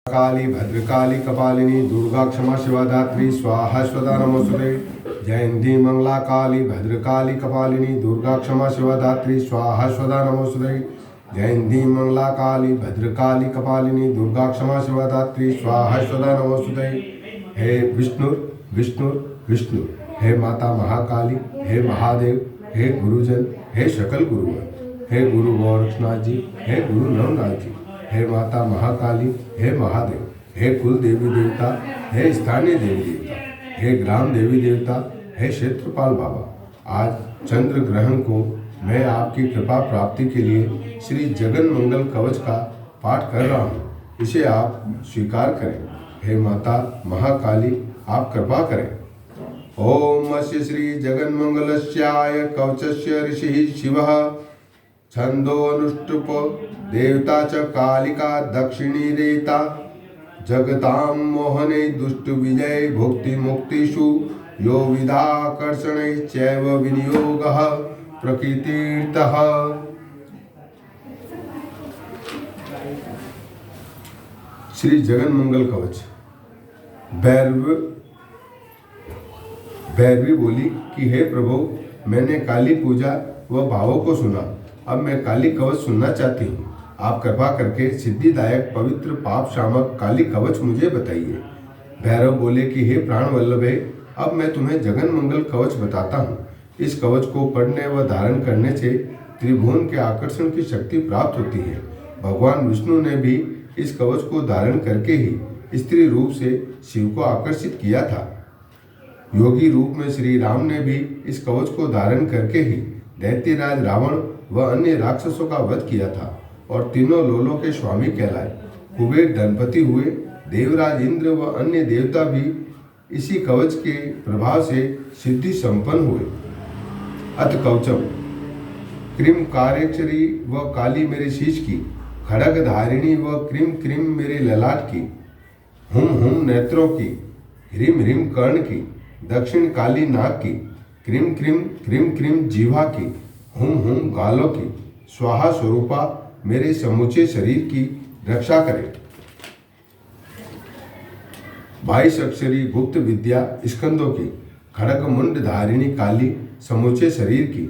काली भद्रकाली कपालिनी दुर्गा क्षमा शिवा धात्री स्वाहा स्वदा नमोस्तुते। जयंती मंगला काली भद्रकाली कपालिनी दुर्गा क्षमा शिवा धात्री स्वाहा स्वदा नमोस्तुते। जयंती मंगला काली भद्रकाली कपालिनी दुर्गा क्षमा शिवा धात्री स्वाहा स्वदा नमोस्तुते। हे विष्णु विष्णु विष्णु, हे माता महाकाली, हे महादेव, हे गुरुजन, हे शकल गुरुवर, हे गुरु गोरक्षनाथ जी, हे गुरु नवनाथ जी, हे माता महाकाली, हे महादेव, हे कुल देवी देवता, हे स्थानीय देवी देवता, हे ग्राम देवी देवता, हे क्षेत्रपाल बाबा। आज चंद्र ग्रहण को मैं आपकी कृपा प्राप्ति के लिए श्री जगन मंगल कवच का पाठ कर रहा हूँ, इसे आप स्वीकार करें। हे माता महाकाली, आप कृपा करें। ओम अस्य श्री जगन मंगलस्याय कवचस्य ऋषि शिवः छंदो अनुष्टुप देवता च कालिका दक्षिणी रेता जगतां मोहने दुष्ट विजय भुक्ति मुक्तिषु यो विदाकर्षणे चैव विनियोगः प्रकृतिर्तः। श्री जगन मंगल कवच। भैरवी बोली कि हे प्रभु, मैंने काली पूजा व भावों को सुना, अब मैं काली कवच सुनना चाहती हूँ। आप कृपा करके सिद्धिदायक पवित्र पाप शामक काली कवच मुझे बताइए। भैरव बोले कि हे प्राण वल्लभे, अब मैं तुम्हें जगन मंगल कवच बताता हूँ। इस कवच को पढ़ने व धारण करने से त्रिभुवन के आकर्षण की शक्ति प्राप्त होती है। भगवान विष्णु ने भी इस कवच को धारण करके ही स्त्री रूप से शिव को आकर्षित किया था। योगी रूप में श्री राम ने भी इस कवच को धारण करके ही दैत्यराज रावण व अन्य राक्षसों का वध किया था और तीनों लोलों के स्वामी कहलाए। कुबेर धनपति हुए। देवराज इंद्र व अन्य देवता भी इसी कवच के प्रभाव से सिद्धि संपन्न हुए। अथ कवचम। क्रीम कार्यक्षरी व काली मेरे शीश की, खड़ग धारिणी व क्रीम क्रीम मेरे ललाट की, हुम नेत्रों की, ह्रीम ह्रीम कर्ण की, दक्षिण काली नाक की, क्रीम क्रीम क्रीम क्रीम जीवा की, हुम गालों की, स्वाहा स्वरूपा मेरे समूचे शरीर की रक्षा करे। 22 अक्षरी गुप्त विद्या स्कंदों की, खड़ग मुंड धारिणी काली समूचे शरीर की,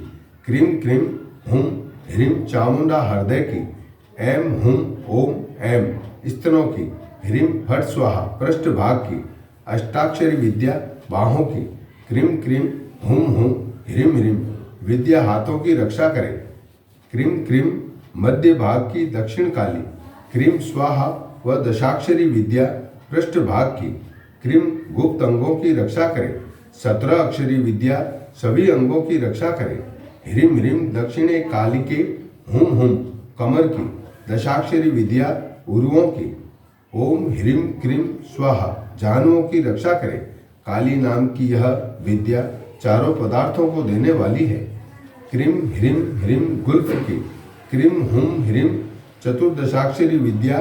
क्रीम क्रीम हुम ह्रीम चामुंडा हृदय की, एम हुम ओम एम स्तनों की, ह्रीम फट स्वाहा पृष्ठ भाग की, अष्टाक्षरी विद्या बाहों की, क्रीम क्रीम हुम ह्रीम ह्रीम विद्या हाथों की रक्षा करे। क्रीम क्रीम मध्य भाग की दक्षिण काली, क्रीम स्वाहा व दशाक्षरी विद्या पृष्ठ भाग की, क्रीम गुप्त अंगों की रक्षा करे। 17 अक्षरी विद्या सभी अंगों की रक्षा करे। ह्रीम ह्रीम दक्षिणे काली के, हुम कमर की, दशाक्षरी विद्या उरुओं की, ओम ह्रीम क्रीम स्वाहा जानुओं की रक्षा करे। काली नाम की यह विद्या चारों पदार्थों को देने वाली है। क्रीम ह्रीम गुल्फ की, क्रीम हुम ह्रीम चतुर्दशाक्षरी विद्या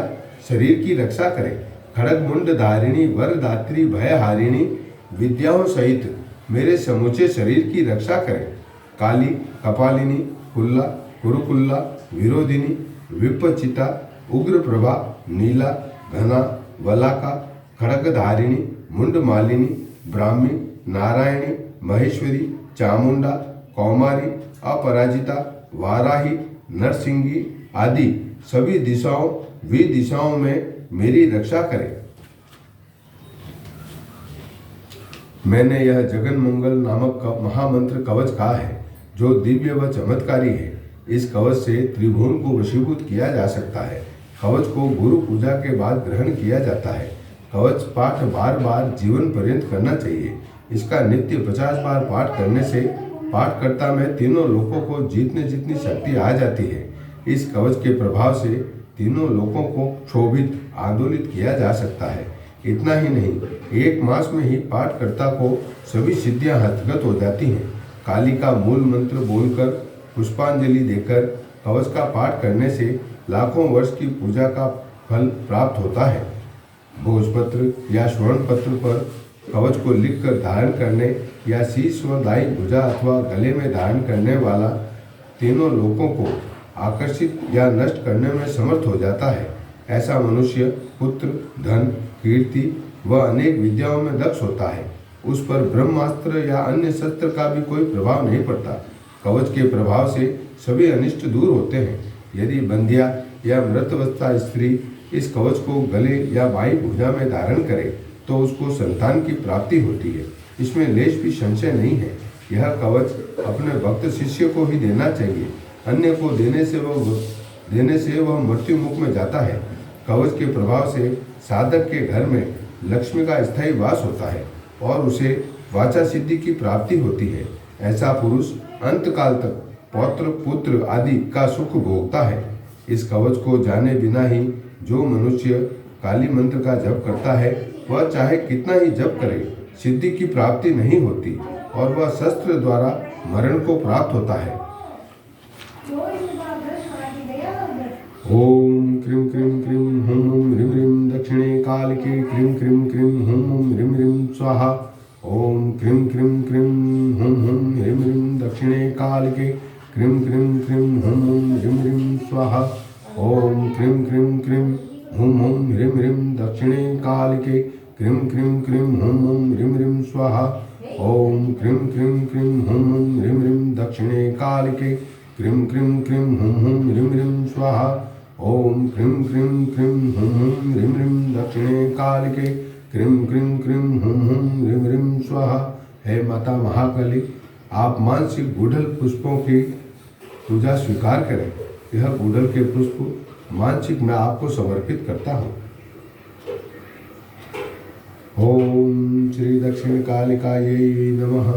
शरीर की रक्षा करे। खड़ग मुंड धारिणी वरदात्री भयहारिणी विद्याओं सहित मेरे समूचे शरीर की रक्षा करे। काली कपालिनी, कुल्ला, कुरुकुल्ला, विरोधिनी, विपचिता, उग्र प्रभा, नीला, घना, वलाका, खड़ग धारिणी, मुंड मालिनी, ब्राह्मी, नारायणी, महेश्वरी, चामुंडा, कौमारी, अपराजिता, वाराही, नरसिंगी आदि सभी दिशाओं विदिशाओं में मेरी रक्षा करे। मैंने यह जगन मंगल नामक महामंत्र कवच कहा है, जो दिव्य व चमत्कारी है। इस कवच से त्रिभुवन को वशीभूत किया जा सकता है। कवच को गुरु पूजा के बाद ग्रहण किया जाता है। कवच पाठ बार बार जीवन पर्यंत करना चाहिए। इसका नित्य 50 बार पाठ करने से पाठकर्ता में तीनों लोकों को जीतने जितनी शक्ति आ जाती है। इस कवच के प्रभाव से तीनों लोकों को क्षोभित आंदोलित किया जा सकता है। इतना ही नहीं, 1 मास में ही पाठकर्ता को सभी सिद्धियां हस्तगत हो जाती हैं। काली का मूल मंत्र बोलकर पुष्पांजलि देकर कवच का पाठ करने से लाखों वर्ष की पूजा का फल प्राप्त होता है। भोजपत्र या स्वर्ण पत्र पर कवच को लिखकर धारण करने या शीश व दाई भुजा अथवा गले में धारण करने वाला तीनों लोकों को आकर्षित या नष्ट करने में समर्थ हो जाता है। ऐसा मनुष्य पुत्र, धन, कीर्ति व अनेक विद्याओं में दक्ष होता है। उस पर ब्रह्मास्त्र या अन्य शस्त्र का भी कोई प्रभाव नहीं पड़ता। कवच के प्रभाव से सभी अनिष्ट दूर होते हैं। यदि बंध्या या मृतवस्था स्त्री इस कवच को गले या बाईं भुजा में धारण करे तो उसको संतान की प्राप्ति होती है। इसमें लेश भी संशय नहीं है। यह कवच अपने भक्त शिष्य को ही देना चाहिए, अन्य को देने से वह मृत्यु मुख में जाता है। कवच के प्रभाव से साधक के घर में लक्ष्मी का स्थायी वास होता है और उसे वाचा सिद्धि की प्राप्ति होती है। ऐसा पुरुष अंतकाल तक पौत्र, पुत्र आदि का सुख भोगता है। इस कवच को जाने बिना ही जो मनुष्य काली मंत्र का जप करता है वह चाहे कितना ही जप करे, सिद्धि की प्राप्ति नहीं होती और वह शस्त्र द्वारा मरण को प्राप्त होता है। ओम क्रीं क्रीं क्रीं हुम हुम ह्रीं ह्रीं दक्षिणे कालिके क्रीं क्रीं क्रीं हुम हुम ह्रीं ह्रीं स्वाहा। ओम क्रीं क्रीं क्रीं हुम हुम ह्रीं ह्रीं दक्षिणे कालिके क्रीं क्रीं क्रीं हुम हुम ह्रीं ह्रीं स्वाहा। ओम क्रीं क्रीं क्रीं हुम हुम ह्रीं ह्रीं दक्षिणे कालिके क्रीं क्रीं क्रीं हुम हुम ह्रीं ह्रीं स्वाहा। ओम क्रीं क्रीं क्रीं हुम हुम ह्रीं ह्रीं दक्षिणे कालिके क्रीं क्रीं क्रीं हुम हुम ह्रीं ह्रीं स्वाहा। ओम क्रीं क्रीं क्रीं हुम हुम ह्रीं ह्रीं दक्षिणे कालिके क्रीं क्रीं क्रीं हुम हुम ह्रीं ह्रीं स्वाहा। हे माता महाकाली, आप मानसिक गूढ़ल पुष्पों की पूजा स्वीकार करें। यह गूढ़ल के पुष्प मानसिक मैं आपको समर्पित करता हूँ। ओम श्री दक्षिण कालिकायै नमः।